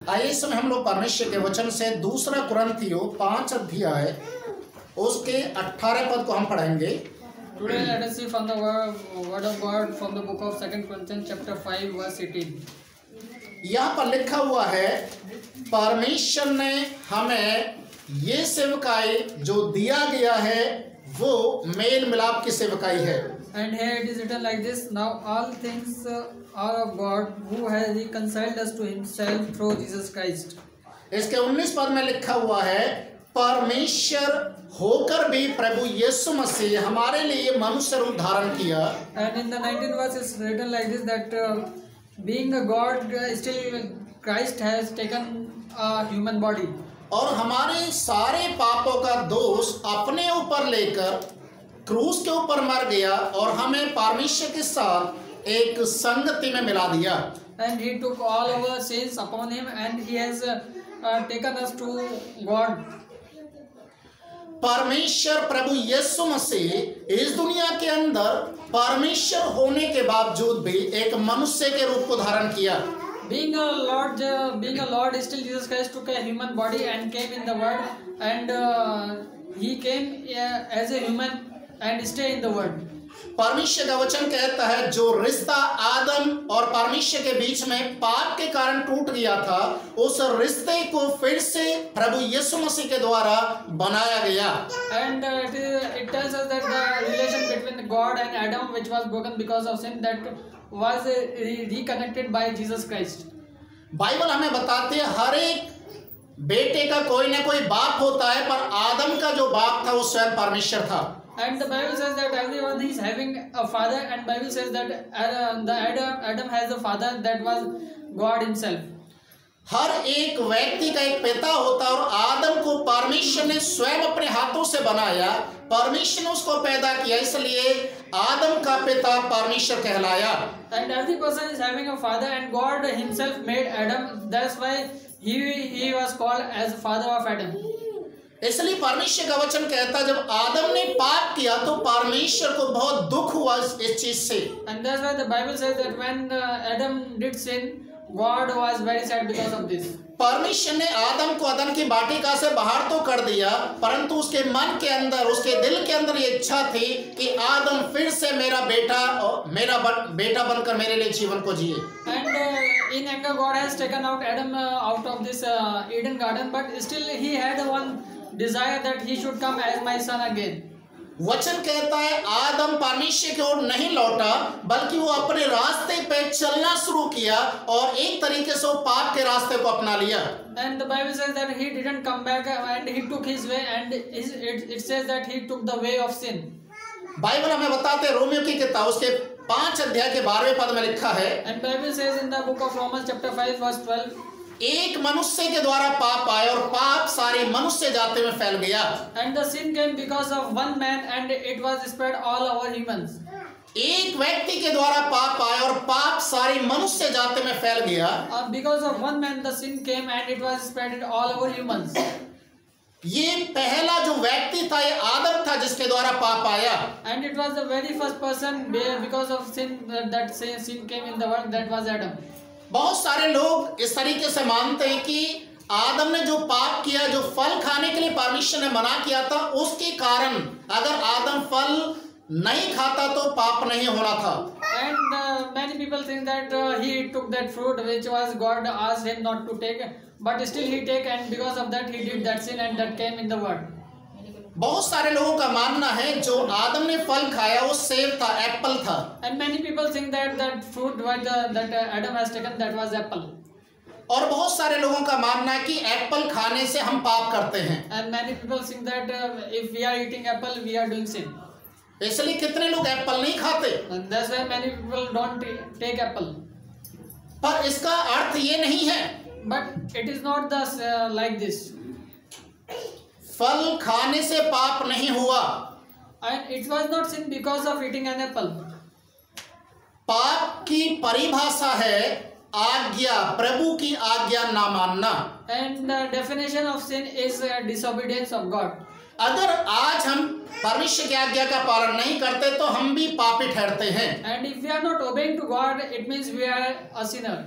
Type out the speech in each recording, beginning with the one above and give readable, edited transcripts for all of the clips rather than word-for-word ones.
आइए इस समय हम लोग परमेश्वर के वचन से दूसरा कुरिन्थियों 5 अध्याय उसके 18 पद को हम पढ़ेंगे। Today let us see from the word of God from the book of 2 Corinthians chapter 5 verse 18. यहाँ पर लिखा हुआ है, परमेश्वर ने हमें ये सेवकाई जो दिया गया है वो मेल मिलाप की सेवकाई है। And here it is written like this: Now all things are of God, who has reconciled us to Himself through Jesus Christ. इसके 19 पद में लिखा हुआ है, परमेश्वर होकर भी प्रभु यीशु मसीह हमारे लिए मनुष्य रूप धारण किया। And in the 19th verse is written like this, that being a God, still Christ has taken a human body. और हमारे सारे पापों का दोष अपने ऊपर लेकर क्रूस के ऊपर मर गया और हमें परमेश्वर के साथ एक संगति में मिला दिया। And He took all our sins upon Him, and He has taken us to God. परमेश्वर प्रभु यीशु मसीह इस दुनिया के अंदर परमेश्वर होने के बावजूद भी एक मनुष्य के रूप को धारण किया। Being a Lord, still Jesus Christ took a human body and came in the world, and He came as a human and stay in the world. परमेश्वर का वचन कहता है, जो रिश्ता आदम और परमेश्वर के बीच में पाप के कारण टूट गया था, उस रिश्ते को फिर से प्रभु यीशु मसीह के द्वारा बनाया गया। And it tells us that the relation between God and Adam, which was broken because of sin, that was reconnected by Jesus Christ. Bible हमें बताती है, हर एक बेटे का कोई ना कोई बाप होता है, पर आदम का जो बाप था वो स्वयं परमेश्वर था। And the Bible says that everyone is having a father, and Bible says that Adam has a father, that was God Himself. हर एक व्यक्ति का एक पिता होता है और आदम को परमेश्वर ने स्वयं अपने हाथों से बनाया, परमेश्वर ने उसको पैदा किया, इसलिए आदम का पिता परमेश्वर कहलाया। And every person is having a father, and God Himself made Adam. That's why he was called as father of Adam. इसलिए परमेश्वर का वचन कहता है, जब आदम ने पाप किया तो परमेश्वर को बहुत दुख हुआ इस चीज से। And that's why the Bible says that when Adam did sin, God was very sad because of this. परमेश्वर ने आदम को अदन की वाटिका से बाहर तो कर दिया, परंतु उसके मन के अंदर, उसके दिल के अंदर ये इच्छा थी कि आदम फिर से मेरा बेटा बनकर मेरे लिए जीवन को जिए। And in anger, God has taken out Adam out of this Eden garden, but still he had one desire that he should come as my son again. वचन कहता है, आदम परमेश्वर की ओर नहीं लौटा, बल्कि वो अपने रास्ते पे चलना शुरू किया और एक तरीके से वो पाप के रास्ते को अपना लिया। And the Bible says that he didn't come back, and he took his way, and it says that he took the way of sin. Bible हमें बताते हैं, रोमियो की किताब उसके 5 अध्याय के 12वें पद में लिखा है, And Bible says in the book of Romans chapter 5 verse 12, एक मनुष्य के द्वारा पाप आया और पाप सारी मनुष्य जाति में फैल गया। And the sin came because of one man, and it was spread all over humans. एक व्यक्ति के द्वारा पाप आया और पाप सारी मनुष्य जाति में फैल गया। Because of one man the sin came, and it was spread all over humans. ये पहला जो व्यक्ति था ये आदम था जिसके द्वारा पाप आया। And it was the very first person because of sin that sin came in the world, that was Adam. बहुत सारे लोग इस तरीके से मानते हैं कि आदम ने जो पाप किया, जो फल खाने के लिए परमेश्वर ने मना किया था, उसके कारण अगर आदम फल नहीं खाता तो पाप नहीं होना था। And many people think that he took that fruit which was God asked him not to take, but still he take, and because of that he did that sin, and that came in the world. बहुत सारे लोगों का मानना है जो आदम ने फल खाया वो सेब था, एप्पल था। And many people think that fruit that Adam has taken, that was apple. और बहुत सारे लोगों का मानना है कि एप्पल खाने से हम पाप करते हैं। And many people think that if we are eating apple, we are doing sin. इसलिए कितने लोग एप्पल नहीं खाते। And that's why many people don't take apple. पर इसका अर्थ ये नहीं है। But it is not like this. फल खाने से पाप नहीं हुआ। And it was not sin because of eating an apple. पाप की परिभाषा है आज्ञा, प्रभु की आज्ञा ना मानना। And the definition of sin is disobedience of God. अगर आज हम परमेश्वर की आज्ञा का पालन नहीं करते तो हम भी पापी ठहरते हैं। And if we are not obeying to God, it means we are a sinner.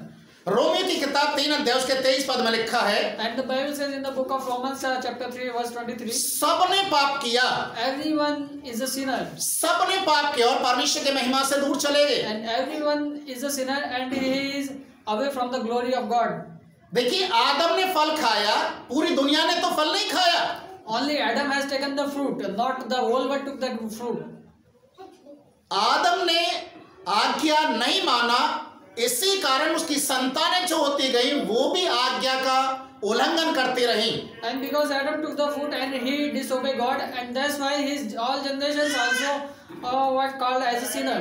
Romeo की किताब 3 अध्याय उसके 23 पद में लिखा है, And the Bible says in the book of Romans chapter 3 verse 23, सबने पाप किया, everyone is a sinner, सबने पाप किया और परमेश्वर के महिमा से दूर चले गए। and everyone is a sinner and he is away from the glory of God. देखिए, आदम ने फल खाया, पूरी दुनिया ने तो फल नहीं खाया। Only Adam has taken the fruit, not the whole world took the fruit. आदम ने आज्ञा नहीं माना, इसी कारण उसकी संतानें जो होती गई वो भी आज्ञा का उल्लंघन करती रही। And because Adam took the fruit and he disobeyed God, and that's why his all generations also were called as a sinner.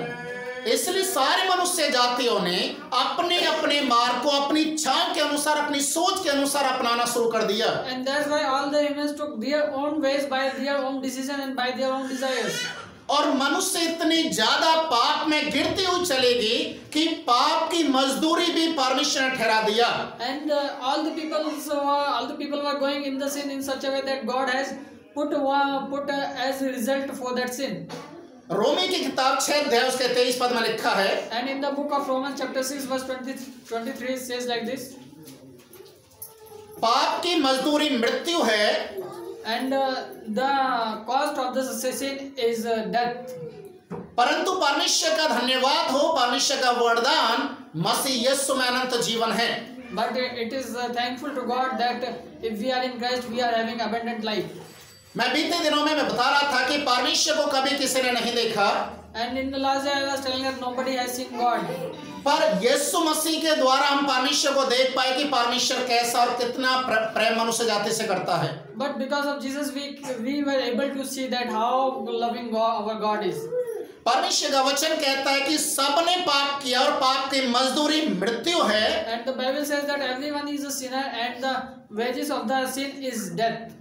इसलिए सारे मनुष्य जातियों ने अपने अपने मार्ग को अपनी इच्छा के अनुसार, अपनी सोच के अनुसार अपनाना शुरू कर दिया। And that's why all the humans took their own ways by their own decision and by their own desires. और मनुष्य इतनी ज्यादा पाप में गिरती हुई चलेगी कि पाप की मजदूरी भी परमेश्वर ने ठहरा दिया। And all the people were going in the sin in such a way that God has put as a result for that sin. रोमी की किताब 6 अध्याय उसके 23 पद में लिखा है, And in the book of Romans chapter 6 verse 23 it says like this, पाप की मजदूरी मृत्यु है, and the cost of the sin is death. परंतु परमेश्वर का धन्यवाद हो, परमेश्वर का वरदान मसीह यीशु में अनंत जीवन है। But it is thankful to God that if we are in Christ we are having abundant life. मैं बीते दिनों में मैं बता रहा था कि परमेश्वर को कभी किसी ने नहीं देखा, And in the last day I was telling that nobody has seen God. पर यीशु मसीह के द्वारा हम परमेश्वर को देख पाए कि परमेश्वर कैसा और कितना प्रेम मनुष्य जाति से करता है। But because of Jesus we were able to see that how loving God, our God is. परमेश्वर का वचन कहता है कि सबने पाप किया और पाप की मजदूरी मृत्यु है। And the Bible says that everyone is a sinner and the wages of the sin is death.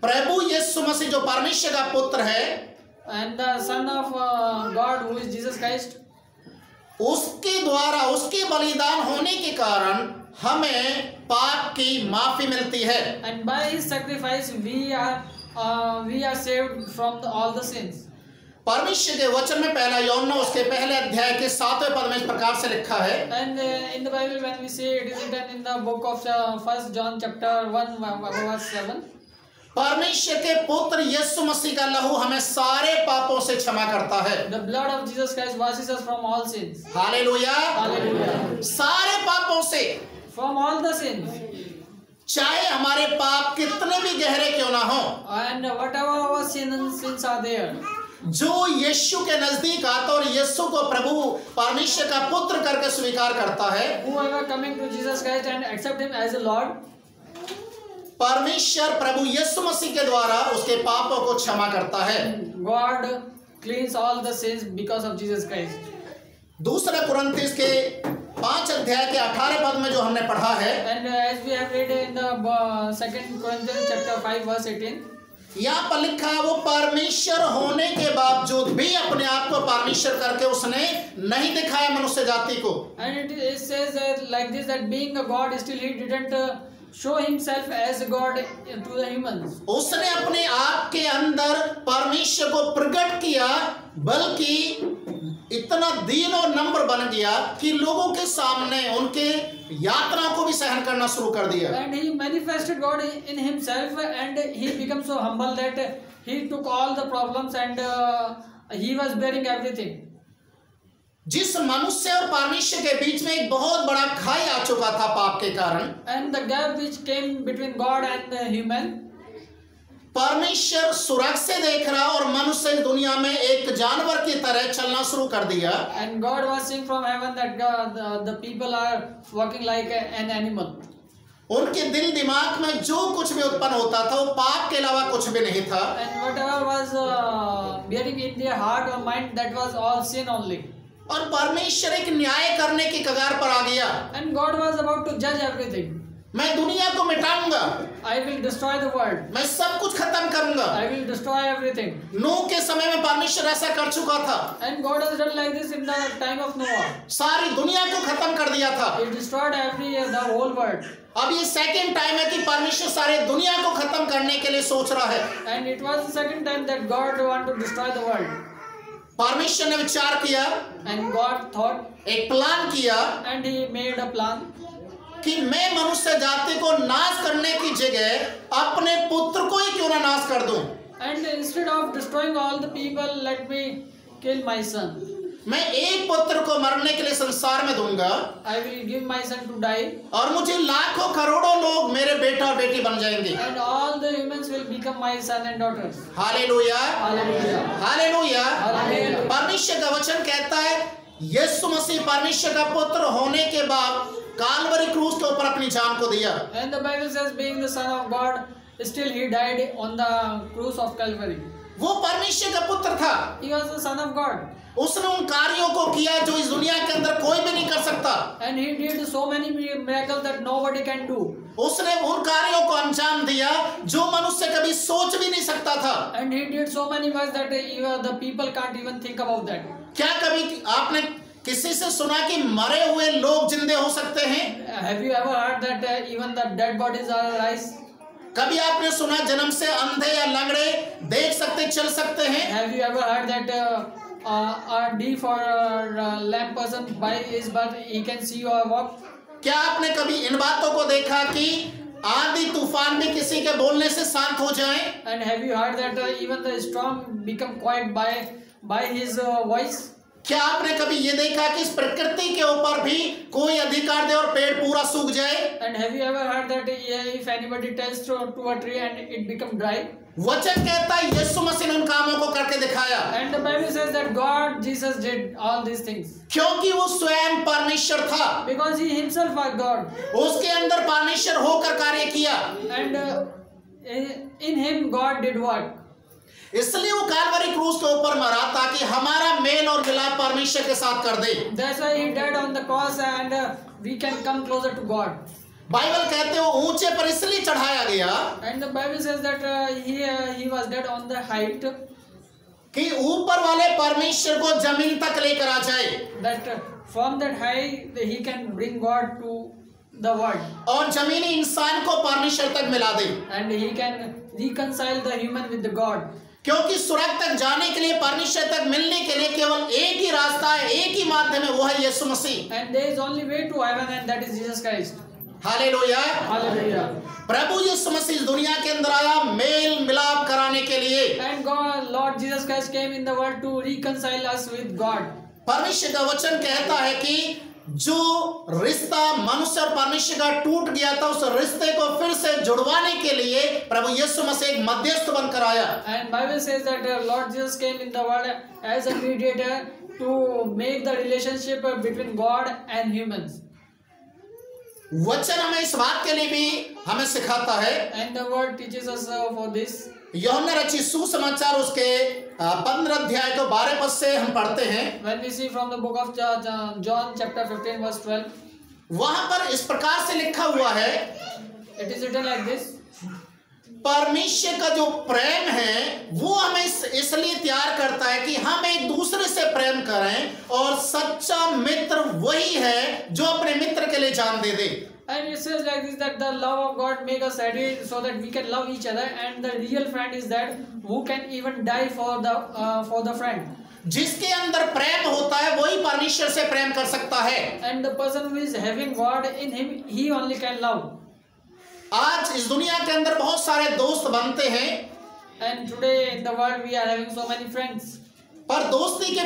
प्रभु यीशु मसीह जो परमेश्वर का पुत्र है, And the Son of God who is Jesus Christ, उसके द्वारा, उसके बलिदान होने के कारण हमें पाप की माफी मिलती है। and by his sacrifice we are saved from all the sins. परमेश्वर के वचन में पहला यूहन्ना उसके पहले अध्याय के 7वें पद में इस प्रकार से लिखा है, And in the Bible when we see it is written in the book of 1 John chapter 1 verse 7, परमेश्वर के पुत्र यीशु मसीह का लहू हमें सारे पापों से क्षमा करता है। the blood of Jesus Christ washes us from all sins. Hallelujah, Hallelujah. सारे पापों से, From all the sins. चाहे हमारे पाप कितने भी गहरे क्यों ना हो, And whatever our sins are there, जो यीशु के नजदीक आता और यीशु को प्रभु परमेश्वर का पुत्र करके स्वीकार करता है, whoever coming to Jesus Christ and accept him as a Lord, परमेश्वर प्रभु यीशु मसीह के द्वारा उसके पापों को क्षमा करता है। God cleans all the sins because of Jesus Christ. दूसरा कुरिन्थियों के 5 अध्याय के 18 पद में जो हमने पढ़ा है, And as we have read in the 2 Corinthians chapter 5 verse 18, यहाँ पर लिखा है, वो परमेश्वर होने के बावजूद भी अपने आप को परमेश्वर करके उसने नहीं दिखाया मनुष्य जाति को। and it says that like this, that being a God still he didn't show himself as a God to the humans. उसने अपने आप के अंदर परमेश्वर को प्रकट किया, बल्कि इतना दीन और नम्र बन गया कि लोगों के सामने उनके यातना को भी सहन करना शुरू कर दिया। And he manifested God in himself and he became so humble that he took all the problems and he was bearing everything. जिस मनुष्य और परमेश्वर के बीच में एक बहुत बड़ा खाई आ चुका था पाप के कारण, And the gap which came between God and the human, परमेश्वर सुरग से देख रहा और मनुष्य इस दुनिया में एक जानवर की तरह चलना शुरू कर दिया। and God was seeing from heaven that the people are walking like an animal. उनके दिल दिमाग में जो कुछ भी उत्पन्न होता था वो पाप के अलावा कुछ भी नहीं था। And whatever was bearing in their heart or mind, that was all sin only. और परमेश्वर एक न्याय करने की कगार पर आ गया। And God was about to judge everything. मैं दुनिया को मिटाऊंगा, I will destroy the world. मैं सब कुछ खत्म करूंगा। I will destroy everything. नूह के समय में परमेश्वर ऐसा कर चुका था, And God has done like this in the time of Noah. सारी दुनिया को खत्म कर दिया था। He destroyed the whole world. अब ये सेकंड टाइम है कि परमेश्वर सारे दुनिया को खत्म करने के लिए सोच रहा है। And it was the second time that God wanted to destroy the world. परमेश्वर ने विचार किया, and God thought, एक प्लान किया and He made a plan कि मैं मनुष्य जाति को नाश करने की जगह अपने पुत्र को ही क्यों ना नाश कर दूं। and instead of destroying all the people, let me kill my son. मैं एक पुत्र को मरने के लिए संसार में दूंगा I will give my son to die, और मुझे लाखों करोड़ों लोग मेरे बेटा और बेटी बन जाएंगे। and all the humans will become my son and daughters. Hallelujah, Hallelujah. Hallelujah. Hallelujah. परमेश्वर का वचन कहता है यीशु मसीह परमेश्वर का पुत्र होने के बाद कालवरी क्रूस के ऊपर अपनी जान को दिया। And the Bible says, being the Son of God, still He died on the cross of Calvary. वो परमेश्वर का पुत्र था, He was the Son of God, उसने उन कार्यों को किया जो इस दुनिया के अंदर कोई भी नहीं कर सकता। and He did so many miracles that nobody can do. उसने उन कार्यों को अंजाम दिया जो मनुष्य कभी सोच भी नहीं सकता था। And He did so many works that even the people can't even think about that. क्या कभी आपने किसी से सुना कि मरे हुए लोग जिंदे हो सकते हैं? Have you ever heard that even the dead bodies are rise? कभी आपने सुना जन्म से अंधे या लंगड़े देख सकते, चल सकते हैं? Have you ever heard that a deaf or a lame person by his birth he can see or walk? क्या आपने कभी इन बातों को देखा कि आंधी तूफान भी किसी के बोलने से शांत हो जाए? And have you heard that even the storm become quiet by his voice? क्या आपने कभी ये देखा कि इस प्रकृति के ऊपर भी कोई अधिकार दे और पेड़ पूरा सूख जाए? And have you ever heard that if anybody tells to a tree and it become dry? वचन कहता है यीशु मसीह ने उन कामों को करके दिखाया, And the Bible says that God, Jesus did all these things क्योंकि वो स्वयं परमेश्वर था, because He Himself was God, उसके अंदर परमेश्वर होकर कार्य किया, and in Him God did work. इसलिए वो कालवरी क्रूस के ऊपर मरा ताकि हमारा मेल और मिलाप परमेश्वर के साथ कर दे। That's why He died on the cross and we can come closer to God. Bible कहते हो ऊंचे पर इसलिए चढ़ाया गया And the Bible says that he was dead on the height, कि ऊपर वाले परमेश्वर को जमीन तक लेकर आ जाए, that from that height He can bring God to the world, और जमीनी इंसान को परमेश्वर तक मिला दे। and He can reconcile the human with the God. क्योंकि स्वर्ग तक जाने के लिए, परमेश्वर तक मिलने के लिए केवल एक ही रास्ता है, एक ही माध्यम है, वो है यीशु मसीह। And there is only way to heaven, and that is Jesus Christ. Hallelujah, Hallelujah. प्रभु यीशु मसीह इस दुनिया के अंदर आया मेल मिलाप कराने के लिए। And God, Lord Jesus Christ came in the world to reconcile us with God. परमेश्वर का वचन कहता है कि जो रिश्ता मनुष्य और परमेश्वर का टूट गया था, उस रिश्ते को फिर से जुड़वाने के लिए प्रभु यीशु मसीह एक मध्यस्थ बनकर आया। And Bible says that Lord Jesus came in the world as a mediator to make the relationship between God and humans. वचन हमें इस बात के लिए भी हमें सिखाता है। And the word teaches us for this. यूहन्ना रचित सुसमाचार उसके 15 अध्याय को 12 पद से हम पढ़ते हैं। When we see from the book of John chapter 15 verse 12, वहां पर इस प्रकार से लिखा हुआ है, it is written like this. परमेश्वर का जो प्रेम है वो हमें इसलिए तैयार करता है कि हम एक दूसरे से प्रेम करें, और सच्चा मित्र वही है जो अपने मित्र के लिए जान दे दे। And it says like this, that the love of God make us ready so that we can love each other, and the real friend is that who can even die for the friend. जिसके अंदर प्रेम होता है वही परमेश्वर से प्रेम कर सकता है। And the person who is having God in him, he only can love. आज इस दुनिया के अंदर बहुत सारे दोस्त बनते हैं, And today in the world we are having so many friends. पर दोस्ती के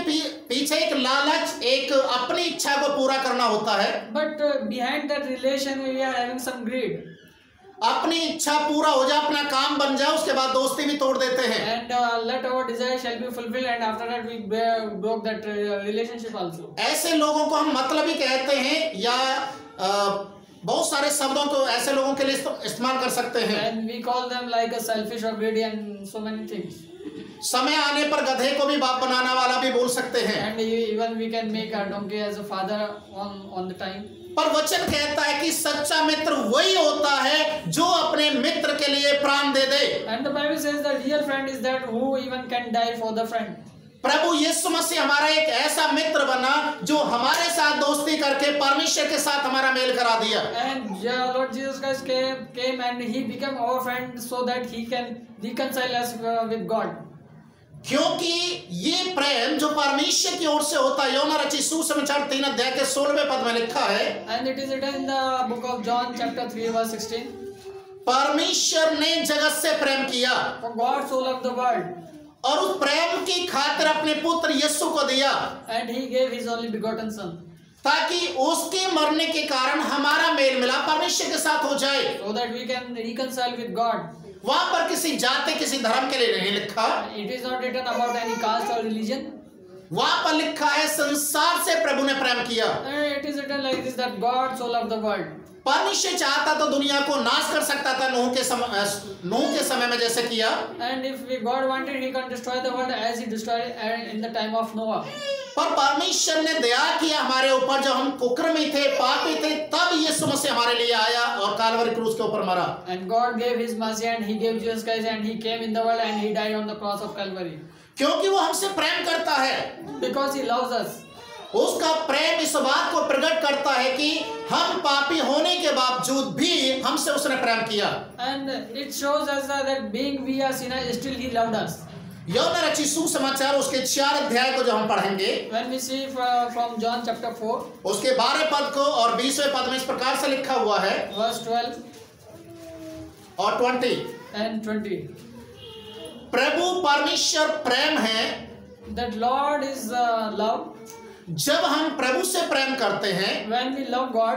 पीछे एक लालच, एक अपनी इच्छा को पूरा करना होता है। But behind that relation we are having some greed. अपनी इच्छा पूरा हो जाए, अपना काम बन जाए, उसके बाद दोस्ती भी तोड़ देते हैं। And let our desire shall be fulfilled, and after that we broke that relationship also. ऐसे लोगों को हम मतलबी कहते हैं, या बहुत सारे शब्दों को ऐसे लोगों के लिए इस्तेमाल कर सकते हैं। And we call them like a selfish or greedy and so many things. समय आने पर गधे को भी बाप बनाने वाला भी बोल सकते हैं। And even we can make a donkey as a father on the time. पर वचन कहता है कि सच्चा मित्र वही होता है जो अपने मित्र के लिए प्राण दे दे। And the Bible says that real friend is that who even can die for the friend. प्रभु यीशु मसीह हमारा एक ऐसा मित्र बना जो हमारे साथ दोस्ती करके परमेश्वर के साथ हमारा मेल करा दिया। And Lord Jesus Christ came and He became our friend so that He can reconcile us with God. क्योंकि ये प्रेम जो परमेश्वर की ओर से होता है, यूहन्ना रचित सुसमाचार 3 अध्याय के 16वें पद में लिखा है, And it is written in the book of John chapter 3 verse 16. परमेश्वर ने जगत से प्रेम किया For God so loved the world, और उस प्रेम की खातिर अपने पुत्र यीशु को दिया, and he gave his only begotten son, ताकि उसके मरने के कारण हमारा मेल मिलाप परमेश्वर के साथ हो जाए। so that we can reconcile with God. वहां पर किसी जाति किसी धर्म के लिए नहीं लिखा, It is not written about any caste or religion. वहां पर लिखा है संसार से प्रभु ने प्रेम किया। It is written like this, that God so loved the world. परमेश्वर चाहता तो दुनिया को नाश कर सकता था नूह के समय में जैसे किया, And if God wanted, he can destroy the world as he destroyed in the time of Noah. पर परमेश्वर ने दया किया हमारे ऊपर, जब हम कुकर्मी थे, पापी थे, तब यीशु मसीह हमारे लिए आया और कालवरी क्रूस के ऊपर मरा। And God gave his mercy, and he gave Jesus Christ, and he came in the world, and he died on the cross of Calvary. क्योंकि वो हमसे प्रेम करता है, Because he loves us. उसका प्रेम इस बात को प्रकट करता है कि हम पापी होने के बावजूद भी हमसे उसने प्रेम किया। And it shows us that being we are sinners, still he loved us. यूहन्ना रचित सुसमाचार उसके 4 अध्याय को जो हम पढ़ेंगे, When we see from John chapter 4, उसके 12वें पद को और 20वें पद में इस प्रकार से लिखा हुआ है, verse 12 और 20, and 20, प्रभु परमेश्वर प्रेम है, that Lord is love. जब हम प्रभु से प्रेम करते हैं, When we love God,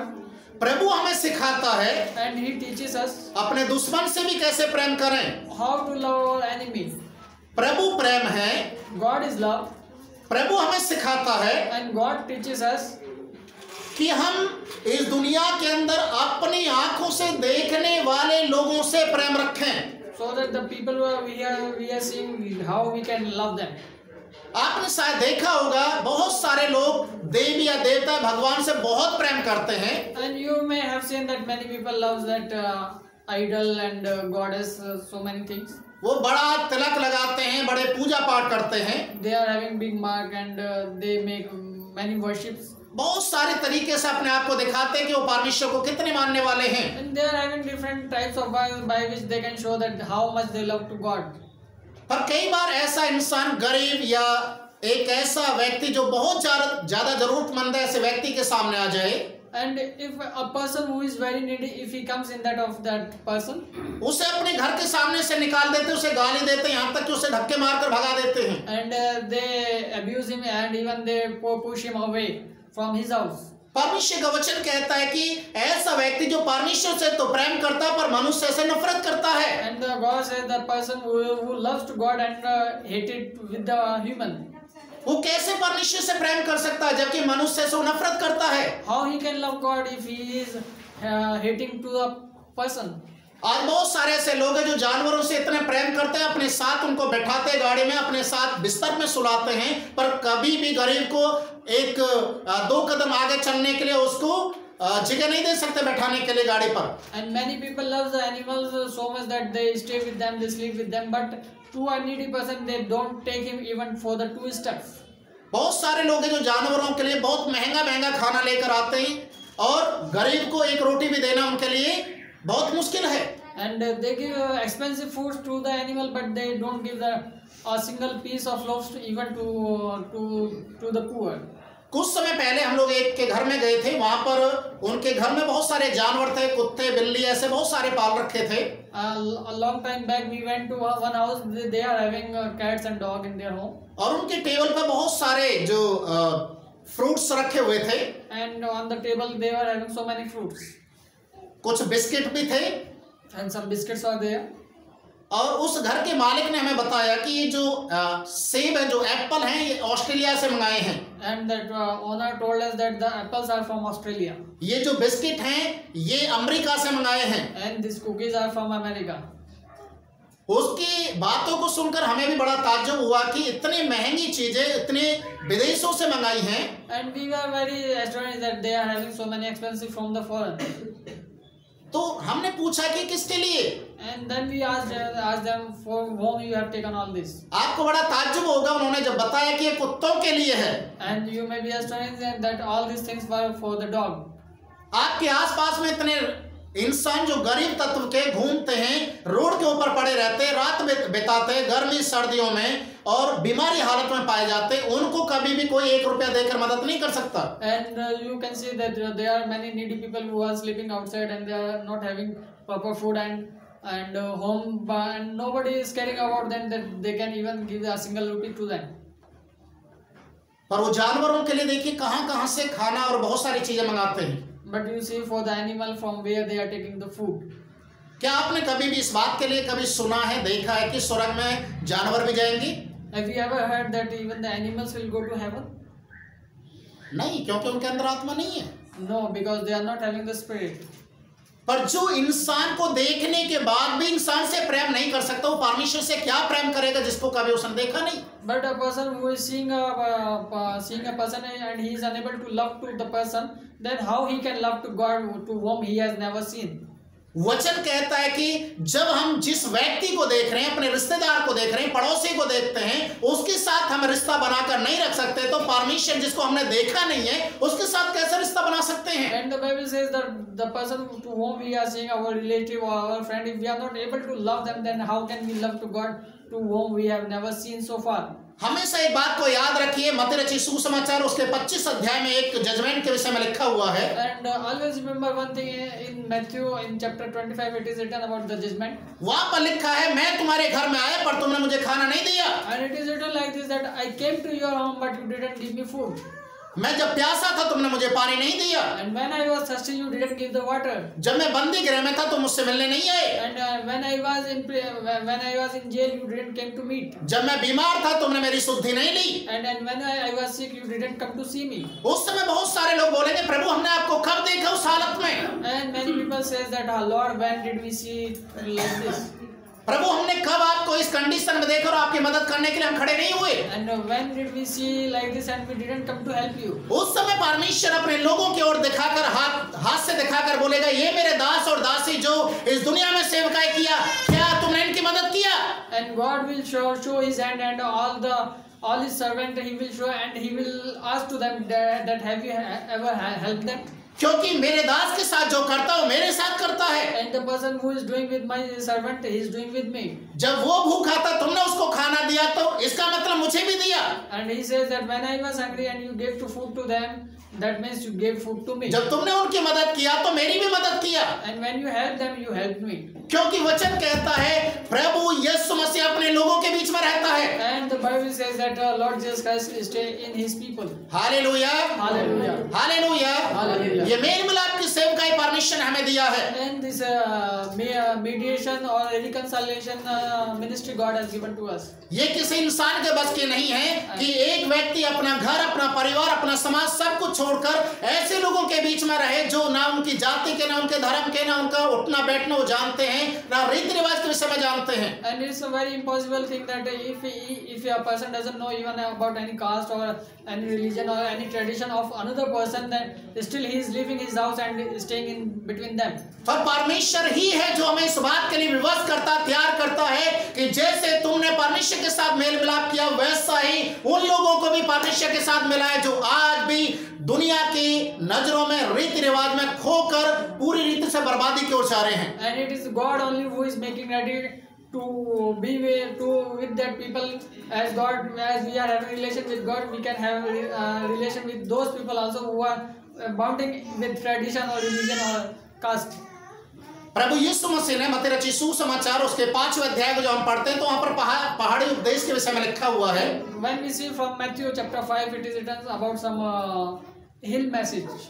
प्रभु हमें सिखाता है and he teaches us अपने दुश्मन से भी कैसे प्रेम करें। how to love our enemy. प्रभु प्रेम है, God is love, प्रभु हमें सिखाता है and God teaches us कि हम इस दुनिया के अंदर अपनी आंखों से देखने वाले लोगों से प्रेम रखें। so that the people who we are seeing, how we can love them. आपने शायद देखा होगा बहुत सारे लोग देवी या देवता भगवान से बहुत प्रेम करते हैं, And you may have seen that many people love that idol and goddess, so many things. वो बड़ा तिलक लगाते हैं, बड़े पूजा पाठ करते हैं, They are having big mark, and they make many worships. बहुत सारे तरीके से अपने आप को दिखाते हैं कि वो परमेश्वर को कितने मानने वाले हैं। And they are having different types of by which they can show that how much they love to God. पर कई बार ऐसा इंसान गरीब या एक ऐसा व्यक्ति जो बहुत ज्यादा जरूरतमंद है, ऐसे व्यक्ति के सामने आ जाए, And if a person who is very needy, if he comes in that of that person, उसे अपने घर के सामने से निकाल देते, उसे गाली देते, यहाँ तक कि उसे धक्के मारकर भगा देते हैं। and they abuse him, and even they push him away from his house. परमेश्वर का वचन कहता है कि ऐसा व्यक्ति जो परमेश्वर से तो प्रेम करता है पर मनुष्य से नफरत करता है। And God says the person who loves to God and hated with the human. वो कैसे परमेश्वर से प्रेम कर सकता है जबकि मनुष्य से वो नफरत करता है? How he can love God if he is hating to the person? आज बहुत सारे ऐसे लोग हैं जो जानवरों से इतने प्रेम करते हैं, अपने साथ उनको बैठाते हैं गाड़ी में, अपने साथ बिस्तर में सुलाते हैं, पर कभी भी गरीब को 1-2 कदम आगे चलने के लिए उसको जगह नहीं दे सकते बैठाने के लिए गाड़ी पर। And many people love the animals so much that they stay with them, they sleep with them, but to a needy person they don't take him even for the 2 steps. बहुत सारे लोग हैं जो जानवरों के लिए बहुत महंगा महंगा खाना लेकर आते हैं और गरीब को 1 रोटी भी देना उनके लिए बहुत मुश्किल है। And they give expensive foods to the animal, but they don't give a single piece of loaves even to the poor. कुछ समय पहले हम लोग एक के घर में गए थे, वहां पर उनके घर में बहुत सारे जानवर थे, कुत्ते बिल्ली ऐसे बहुत सारे पाल रखे थे। A long time back we went to one house, they are having cats and dog in their home. और उनके टेबल पर बहुत सारे जो फ्रूट्स रखे हुए थे, And on the table they were having so many fruits. कुछ बिस्किट भी थे, And some biscuits are there. और उस घर के मालिक ने हमें बताया कि ये जो सेब है, जो एप्पल हैं, ये ऑस्ट्रेलिया से मंगाए हैं। And that owner told us that the apples are from Australia. ये जो बिस्किट हैं ये अमेरिका से मंगाए हैं। And these cookies are from America. उसकी बातों को सुनकर हमें भी बड़ा ताज्जुब हुआ कि इतनी महंगी चीजें इतने विदेशों से मंगाई हैं। And we were very astonished that they are having so many expensive from the foreign. तो हमने पूछा कि किसके लिए? And then we asked them for whom you have taken all this. आपको बड़ा ताज्जुब होगा, उन्होंने जब बताया कि ये कुत्तों के लिए है। And you may be astonished that all these things were for the dog. आपके आसपास में इतने इंसान जो गरीब तत्व के घूमते हैं, रोड के ऊपर पड़े रहते हैं, रात में बिताते हैं, गर्मी सर्दियों में, और बीमारी हालत में पाए जाते हैं, उनको कभी भी कोई 1 रुपया देकर मदद नहीं कर सकता। And you can see that there are many needy people who are sleeping outside and they are not having proper food and home, and nobody is caring about them that they can even give a single rupee to them. पर वो जानवरों के लिए देखिए कहां कहां से खाना और बहुत सारी चीजें मंगाते हैं। But you see for the animal from where they are taking the food. क्या आपने कभी भी इस बात के लिए कभी सुना है, देखा है कि स्वर्ग में जानवर भी जाएंगे? Have you ever heard that even the animals will go to heaven? नहीं, क्योंकि उनके अंदर आत्मा नहीं है। No, because they are not having the spirit. पर जो इंसान को देखने के बाद भी इंसान से प्रेम नहीं कर सकता, वो परमेश्वर से क्या प्रेम करेगा जिसको कभी उसने देखा नहीं? But a person who is seeing a person and he is unable to love to the person, then how he can love to God to whom he has never seen? वचन कहता है कि जब हम जिस व्यक्ति को देख रहे हैं, अपने रिश्तेदार को देख रहे हैं, पड़ोसी को देखते हैं, उसके साथ हम रिश्ता बनाकर नहीं रख सकते, तो परमेश्वर जिसको हमने देखा नहीं है उसके साथ कैसे रिश्ता बना सकते हैं? And the Bible says that the person to whom we are seeing, our relative or our friend, if we are not able to love them, then how can we love to God to whom we have never seen so far? हमेशा एक बात को याद रखिए, मत्ती रचित सुसमाचार उसके 25 अध्याय में एक जजमेंट के विषय में लिखा हुआ है। And always remember one thing in Matthew in chapter 25 it is written about the judgment. वहां पर लिखा है, मैं तुम्हारे घर में आया पर तुमने मुझे खाना नहीं दिया। And it is written like this that I came to your home but you didn't give me food. मैं जब प्यासा था तुमने मुझे पानी नहीं दिया। And when I was thirsty you didn't give the water. जब मैं बंदी गृह में था तुम मुझसे मिलने नहीं आए। And when I was in jail you didn't came to meet. जब मैं बीमार था तुमने मेरी सुधि नहीं ली। And when I was sick you didn't come to see me. उस समय बहुत सारे लोग बोलेंगे, प्रभु हमने आपको कब देखा उस हालत में? And many people says that Lord, when did we see like this? प्रभु हमने कब आपको इस कंडीशन में देखा और आपकी मदद करने के लिए हम खड़े नहीं हुए? And when did we see like this and we didn't come to help you? उस समय परमेश्वर अपने लोगों की ओर दिखाकर हाथ से दिखाकर बोलेगा, ये मेरे दास और दासी जो इस दुनिया में सेवकाई किया, क्या तुमने इनकी मदद किया? And God will show his hand and all his servant he will show and he will ask to them that have you ever helped them? क्योंकि मेरे दास के साथ जो करता है वो मेरे साथ करता है। And the person who is doing with my servant he is doing with me. जब वो भूखा था तुमने उसको खाना दिया तो इसका मतलब मुझे भी दिया। And he says that when I was hungry and you gave food to them, that means you gave food to me. जब तुमने उनकी मदद किया तो मेरी भी मदद किया। And when you helped them you helped me. क्योंकि वचन कहता है प्रभु यीशु मसीह अपने लोगों के बीच में रहता है। And the Bible says that Lord Jesus Christ stay in his people. Hallelujah, Hallelujah, hallelujah, Hallelujah. ये मेल मिलाप की सेवकाई परमेश्वर ने हमें दिया है। And this mediation or reconciliation ministry God has given to us. ये किसी इंसान के बस की नहीं है कि एक व्यक्ति अपना घर, अपना परिवार, अपना समाज सब कुछ छोड़कर ऐसे लोगों के बीच में रहे जो ना उनकी जाति के, ना उनके धर्म के, ना उनका उठना बैठना वो जानते हैं, ना रीति रिवाज के विषय में जानते हैं। And it's a very impossible thing that if a person doesn't know even about any caste or any religion or any tradition of another person, then still he is leaving his house and staying in between them. पर परमेश्वर ही है जो हमें इस बात के लिए विवश करता, तैयार करता है कि जैसे तुमने परमेश्वर के साथ मेल मिलाप किया वैसा ही उन लोगों को भी परमेश्वर के साथ मिलाए जो आज भी दुनिया की नजरों में रीति रिवाज में खोकर पूरी रीति से बर्बादी की ओर जा रहे हैं। And it is God only who is making ready to be with that people. As we are having relation with God, we can have relation with those people also who are bounding with tradition or religion or caste. प्रभु यीशु मसीह ने मत्ती रचित सुसमाचार उसके 5वें अध्याय को जो हम पढ़ते हैं तो वहां पर पहाड़ी उपदेश के विषय में लिखा हुआ है। When we see from Matthew chapter 5, it is written about some hill message.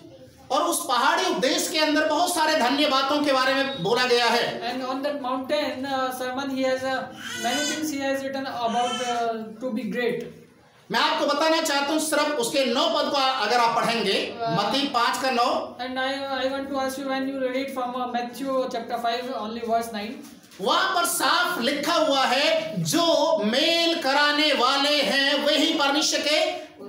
और उस पहाड़ी उपदेश के अंदर बहुत सारे धन्य बातों के बारे में बोला गया है। And on that mountain sermon, he has many things he has written about to be great. मैं आपको बताना चाहता हूँ सिर्फ उसके 9 पद को अगर आप पढ़ेंगे, मत्ती 5 का 9। And I want to ask you when you read from Matthew chapter 5 only verse 9. वहां पर साफ लिखा हुआ है जो मेल कराने वाले हैं वही परमेश्वर के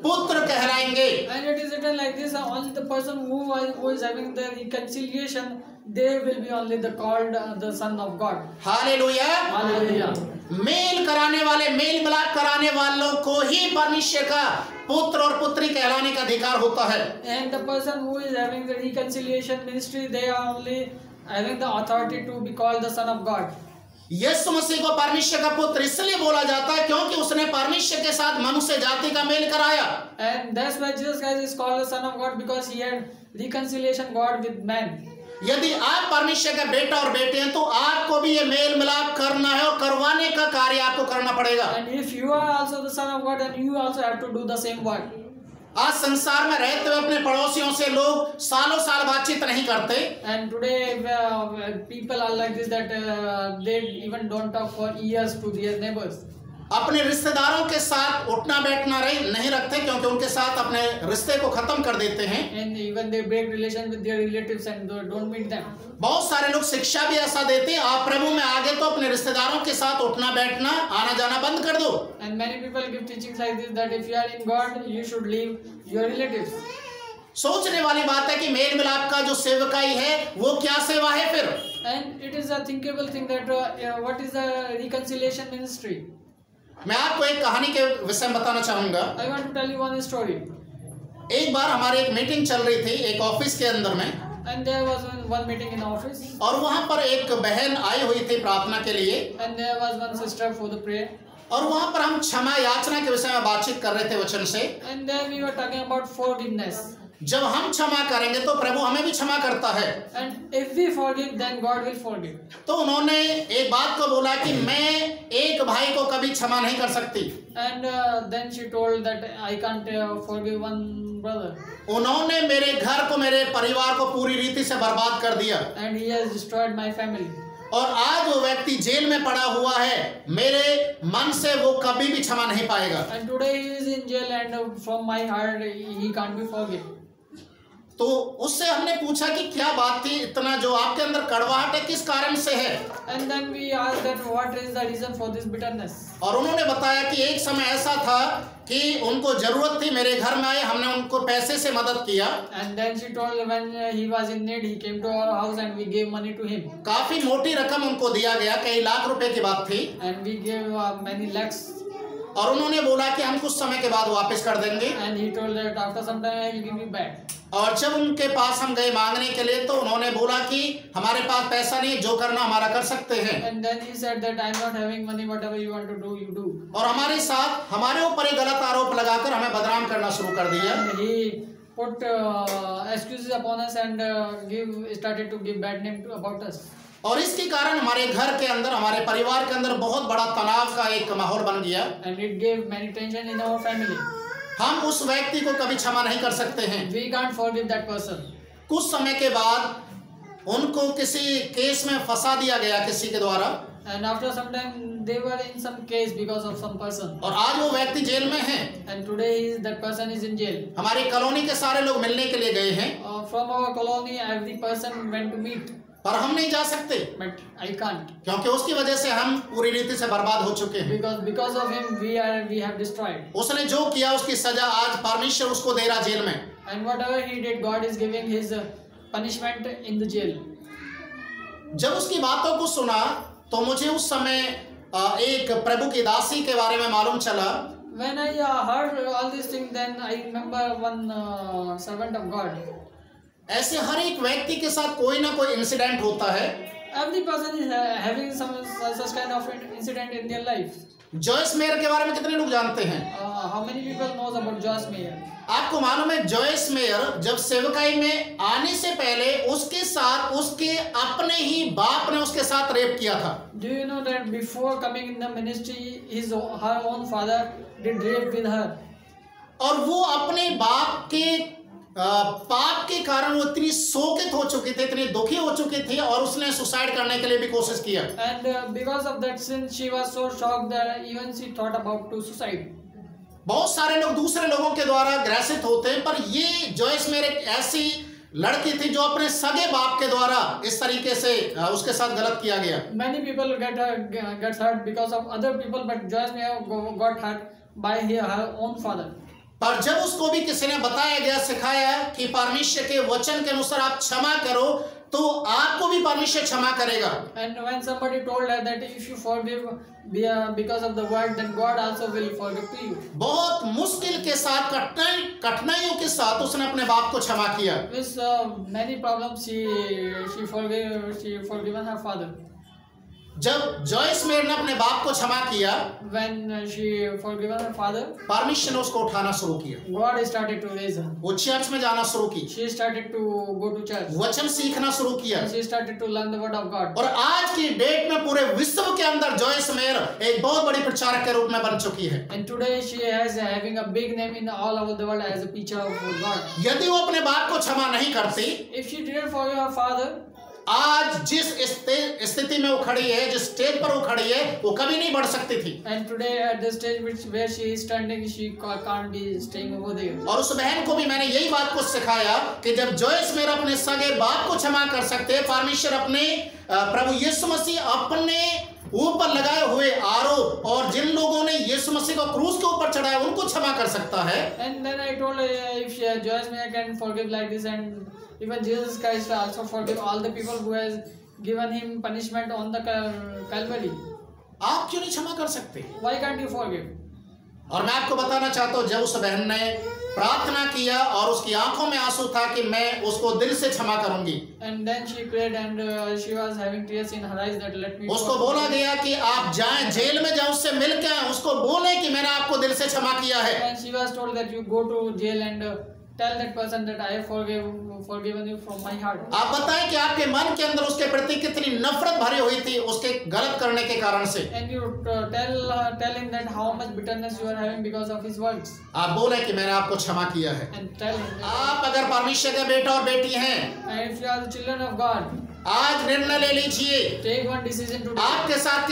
पुत्र कहलाएंगे। And it is written like this: only the person who is having the reconciliation, they will be only called the son of God. Hallelujah, hallelujah. मेल कराने वाले, मेल मिलाप कराने वालों को ही परमेश्वर का पुत्र और पुत्री कहलाने का अधिकार होता है। And the person who is having the reconciliation ministry, they are only having the authority to be called the son of God. यीशु मसीह को परमेश्वर का पुत्र इसलिए बोला जाता है क्योंकि उसने परमेश्वर के साथ मनुष्य जाति का मेल कराया। And that's why Jesus Christ is called the Son of God, because he had reconciliation God with man. यदि आप परमेश्वर का बेटा और बेटे हैं तो आपको भी ये मेल मिलाप करना है और करवाने का कार्य आपको करना पड़ेगा। And if you are also the Son of God, then you also have to do the same work. आज संसार में रहते हुए अपने पड़ोसियों से लोग सालों साल बातचीत नहीं करते। And today people are like this, that they even don't talk for years to their neighbors. अपने रिश्तेदारों के साथ उठना बैठना नहीं रखते क्योंकि उनके साथ अपने रिश्ते को खत्म कर देते हैं। And even they break relation with their relatives and don't meet them. बहुत सारे लोग शिक्षा भी ऐसा देते हैं, आप प्रभु में आगे तो अपने रिश्तेदारों के साथ उठना बैठना आना जाना बंद कर दो। And many people give teachings like this, that if you are in God, you should leave your relatives. सोचने वाली बात है कि मेल मिलाप का जो सेवकाई है वो क्या सेवा है फिर। And it is a thinkable thing that what is the reconciliation ministry. मैं आपको एक कहानी के विषय में बताना चाहूंगा। I want to tell you one story. एक बार हमारी एक मीटिंग चल रही थी एक ऑफिस के अंदर में, And there was one meeting in office. और वहां पर एक बहन आई हुई थी प्रार्थना के लिए। And there was one sister for the prayer. और वहां पर हम क्षमा याचना के विषय में बातचीत कर रहे थे वचन से। And there we were talking about forgiveness. जब हम क्षमा करेंगे तो प्रभु हमें भी क्षमा करता है। And if we forgive, then God will forgive. तो उन्होंने एक बात को बोला कि मैं एक भाई को कभी क्षमा नहीं कर सकती। And then she told that I can't forgive one brother. उन्होंने मेरे घर को, मेरे परिवार को पूरी रीति से बर्बाद कर दिया। And he has destroyed my family. और आज वो व्यक्ति जेल में पड़ा हुआ है, मेरे मन से वो कभी भी क्षमा नहीं पाएगा। And today he is in jail, and from my heart he can't be forgiven. तो उससे हमने पूछा कि क्या बात थी, इतना जो आपके अंदर कड़वाहट है किस कारण से है। And then we asked that what is the reason for this bitterness. और उन्होंने बताया कि एक समय ऐसा था कि उनको जरूरत थी, मेरे घर में आए, हमने उनको पैसे से मदद किया। And then she told when he was in need, he came to our house and we gave money to him. काफी मोटी रकम उनको दिया गया, कई लाख रुपए की बात थी। And we gave many lakhs. और उन्होंने बोला कि हम कुछ समय के बाद वापस कर देंगे। And he told that after some time I will give you back. और जब उनके पास हम गए मांगने के लिए तो उन्होंने बोला कि हमारे पास पैसा नहीं, जो करना हमारा कर सकते हैं। And then he said that I am not having money, whatever you want to do, you do. और हमारे साथ हमारे ऊपर एक गलत आरोप लगाकर हमें बदनाम करना शुरू कर दिया। And he put excuses upon us and started to give bad name about us. और इसके कारण हमारे घर के अंदर, हमारे परिवार के अंदर बहुत बड़ा तनाव का एक माहौल बन गया। And it gave many tension in our family. हम उस व्यक्ति को कभी क्षमा नहीं कर सकते हैं। We can't forgive that person. कुछ समय के बाद उनको किसी केस में फंसा दिया गया किसी के द्वारा। And after some time they were in some case because of some person. और आज वो व्यक्ति जेल में है। And today that person is in jail. हमारी कॉलोनी के सारे लोग मिलने के लिए गए हैं। From our colony, every person went to meet. पर हम नहीं जा सकते। But I can't. क्योंकि उसकी वजह से हम पूरी रीति से बर्बाद हो चुके हैं। Because of him we have destroyed. उसने जो किया उसकी सजा आज परमेश्वर उसको दे रहा जेल में। And whatever he did, God is giving his punishment in the jail. जब उसकी बातों को सुना तो मुझे उस समय एक प्रभु की दासी के बारे में मालूम चला। When I heard all these things, then I remember one servant of God. ऐसे हर एक व्यक्ति के साथ कोई ना कोई इंसिडेंट होता है। Every person is having some such kind of incident in their life. Joyce Meyer के बारे में कितने लोग जानते हैं? How many people knows about Joyce Meyer? आपको मालूम है जॉयस मेयर जब सेवकाई में आने से पहले उसके साथ उसके अपने ही बाप ने उसके साथ रेप किया था। Do you know that before coming in the ministry, her own father did rape with her? और वो अपने बाप के पाप के कारण वो इतनी शोकित हो चुकी थी, इतनी दुखी हो चुकी थी और उसने सुसाइड करने के लिए भी कोशिश किया। And because of that sin, she was so shocked that even she thought about to suicide. बहुत सारे लोग दूसरे लोगों के द्वारा ग्रसित होते हैं, पर ये जॉयस मेयर एक ऐसी लड़की थी जो अपने सगे बाप के द्वारा इस तरीके से उसके साथ गलत किया गया। Many people gets hurt because of other people, but Joyce Meyer got hurt by her own father. पर जब उसको भी किसी ने बताया गया, सिखाया कि परमेश्वर के वचन के अनुसार आप क्षमा करो तो आपको भी परमेश्वर क्षमा करेगा। And when somebody told her that if you forgive because of the word, then God also will forgive to you. बहुत मुश्किल के साथ, कठिनाइयों के साथ उसने अपने बाप को क्षमा किया। With many problems, she forgiven her father. जब जॉयस मेयर ने अपने बाप को क्षमा किया, when she forgiven her father, परमेश्वर ने उसको उठाना शुरू किया। God started to raise her. वो चर्च में जाना शुरू की, She started to go to church. वचन सीखना शुरू किया, And she started to learn the word of God. और आज की डेट में पूरे विश्व के अंदर जॉयस मेयर एक बहुत बड़ी प्रचारक के रूप में बन चुकी है। And today she is having a big name in all over the world as a preacher of God. यदि वो अपने बाप को क्षमा नहीं करती, If she didn't forgive her father, आज जिस स्थिति में वो खड़ी है, जिस स्टेज पर वो खड़ी है, वो कभी नहीं बढ़ सकती थी। and today at the stage where she is standing, she can't be staying over there. और उस बहन को भी मैंने यही बात को सिखाया कि जब जॉयस मेयर अपने सगे बाप को क्षमा कर सकते हैं, परमेश्वर अपने प्रभु यीशु मसीह अपने ऊपर लगाए हुए आरोप और जिन लोगों ने यीशु मसीह को क्रूस के ऊपर चढ़ाया उनको क्षमा कर सकता है। And then I told her if Joyce Meyer can forgive like this, and even Jesus Christ also forgive all the people who has given him punishment on the Calvary. आप क्यों नहीं क्षमा कर सकते? Why can't you forgive? और मैं आपको बताना चाहता हूँ, जब उस बहन ने प्रार्थना किया और उसकी आंखों में आंसू था कि मैं उसको दिल से क्षमा करूंगी, And then she prayed and she was having tears in her eyes that let me. उसको बोला गया कि आप जाएं, जेल में जाएं, उससे मिल के आएं, उसको बोले कि मैंने आपको दिल से क्षमा किया है। And she was told that you go to jail and tell that person that I have forgiven you from my heart. आप बताएं कि आपके मन के अंदर उसके प्रति कितनी नफरत भरी हुई थी उसके गलत करने के कारण से। And you tell him that how much bitterness you are having because of his words. आप बोले कि मैंने आपको क्षमा किया है। And tell him that, आप अगर परमेश्वर के बेटा और बेटी हैं, and if you are the children of God, आज निर्णय ले लीजिए। take one decision today. आपके साथ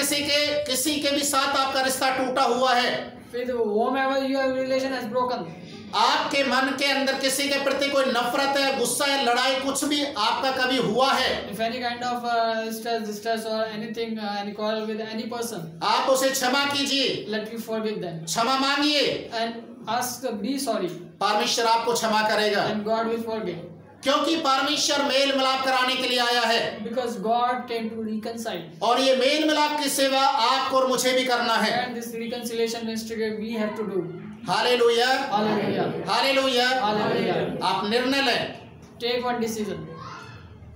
किसी के भी साथ आपका रिश्ता टूटा हुआ है, With whomever your relation has broken, आपके मन के अंदर किसी के प्रति कोई नफरत है, गुस्सा है, लड़ाई कुछ भी आपका कभी हुआ है, if any kind of stress or anything, any quarrel with any person, आप उसे क्षमा कीजिए, let you forgive them क्षमा मांगिए, and ask, be sorry, परमेश्वर आपको क्षमा करेगा। and God will forgive. क्योंकि परमेश्वर मेल मिलाप कराने के लिए आया है, Because God came to reconcile. और ये मेल मिलाप की सेवा आपको और मुझे भी करना है। And this reconciliation ministry we have to do. Hallelujah, Hallelujah. Hallelujah. Hallelujah. आप निर्णय लें, Take one decision.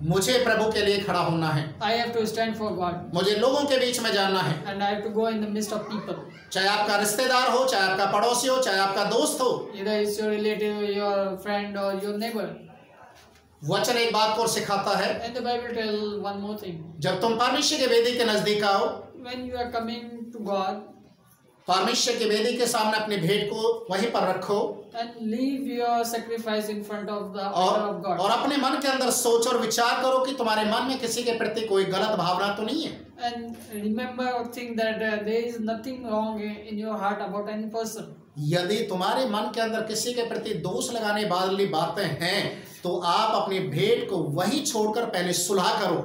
मुझे प्रभु के लिए खड़ा होना है, I have to stand for God. मुझे लोगों के बीच में जाना है, And I have to go in the midst of people. चाहे आपका रिश्तेदार हो, चाहे आपका पड़ोसी हो, चाहे आपका दोस्त हो। Either it's your relative, your friend or your neighbor. वचन एक बात को सिखाता है, And the Bible tells one more thing. जब तुम परमेश्वर के वेदी के नजदीक आओ, When you are coming to God, परमेश्वर की वेदी के सामने अपनी भेंट को वहीं पर रखो, and leave your sacrifice in front of the altar of God. और अपने मन के अंदर सोच और विचार करो कि तुम्हारे मन में किसी के प्रति कोई गलत भावना तो नहीं है। And remember or think that there is nothing wrong in your heart about any person. यदि तुम्हारे मन के अंदर किसी के प्रति दोष लगाने वाली बातें हैं, तो आप अपनी भेंट को वहीं छोड़कर पहले सुलह करो।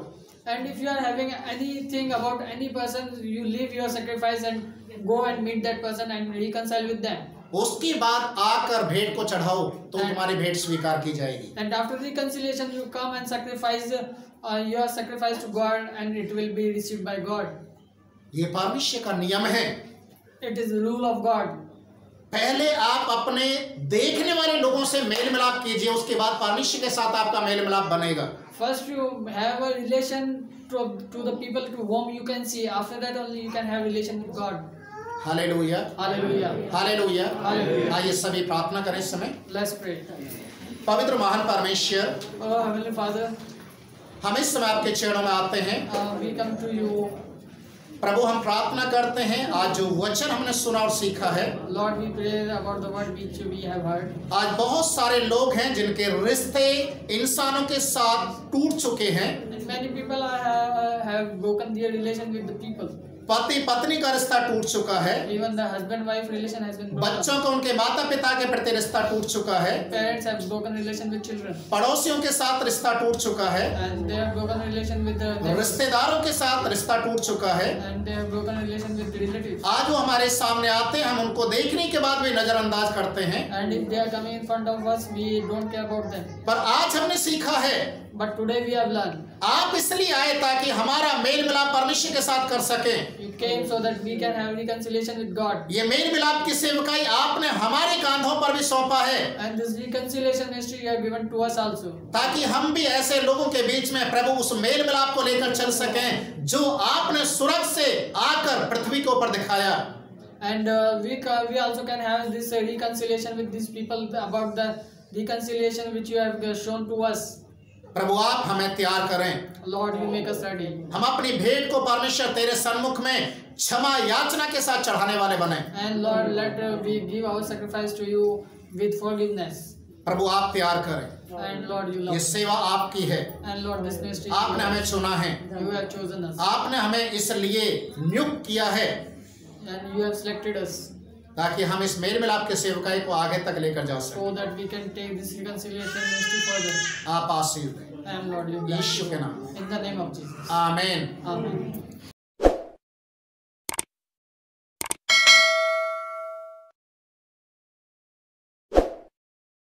And if you are having anything about any person, you leave your sacrifice and go and meet that person and reconcile with them. उसके बाद आकर भेंट को चढ़ाओ तो तुम्हारी भेंट स्वीकार की जाएगी। And after reconciliation, you come and sacrifice your sacrifice to God, and it will be received by God. ये परमेश्वर का नियम है। It is the rule of God. पहले आप अपने देखने वाले लोगों से मेल मिलाप कीजिए, उसके बाद परमेश्वर के साथ आपका मेल मिलाप बनेगा। First, you have a relation to the people to whom you can see. After that, only you can have relation with God. Hallelujah, Hallelujah. Hallelujah. Hallelujah. आइए सभी प्रार्थना करें इस समय। Let's pray. पवित्र महान परमेश्वर, Oh, Heavenly Father, हम इस समय आपके चरणों में आते हैं। we come to you. प्रभु, हम प्रार्थना करते हैं, आज जो वचन हमने सुना और सीखा है, Lord, we pray about the word which we have heard. आज बहुत सारे लोग हैं जिनके रिश्ते इंसानों के साथ टूट चुके हैं। And many people have broken their relation with the people. पति पत्नी का रिश्ता टूट चुका है, Even the husband-wife relation has been broken. बच्चों को उनके माता पिता के प्रति रिश्ता टूट चुका है, Parents have broken relation with children. पड़ोसियों के साथ रिश्ता टूट चुका है, And they have broken relation with the neighbors. रिश्तेदारों के साथ रिश्ता टूट चुका है। And they have broken relation with the relatives. आज वो हमारे सामने आते हैं, हम उनको देखने के बाद भी नजरअंदाज करते हैं, And if they are coming in front of us, we don't care about them. पर आज हमने सीखा है, But today we have learned. आप इसलिए आए ताकि हमारा मेल मिलाप परमेश्वर के साथ कर सकें। You came so that we can have reconciliation with God. ये मेल मिलाप की सेवकाई आपने हमारे कांधों पर भी सौंपा है, And this reconciliation ministry you have given to us also. ताकि हम भी ऐसे लोगों के बीच में प्रभु उस मेल मिलाप को लेकर चल सकें जो आपने स्वर्ग से आकर पृथ्वी के ऊपर दिखाया। And we also can have this reconciliation with these people about the reconciliation which you have shown to us. प्रभु आप हमें तैयार करें, Lord, you make us ready. हम अपनी भेंट को परमेश्वर तेरे सन्मुख में क्षमा याचना के साथ चढ़ाने वाले बने। And Lord, let we give our sacrifice to you with forgiveness. प्रभु आप तैयार करें, And Lord, you ये love. सेवा आपकी है, And Lord, this ministry आपने हमें चुना है, you have chosen us. आपने हमें इसलिए नियुक्त किया है And you have selected us ताकि हम इस मेल मिलाप के सेवकाई को आगे तक लेकर जा सकें। so that we can take this reconciliation ministry further. आप आशीष दें And Lord, you bless. यीशु के नाम, In the name of Jesus. आमीन। Amen.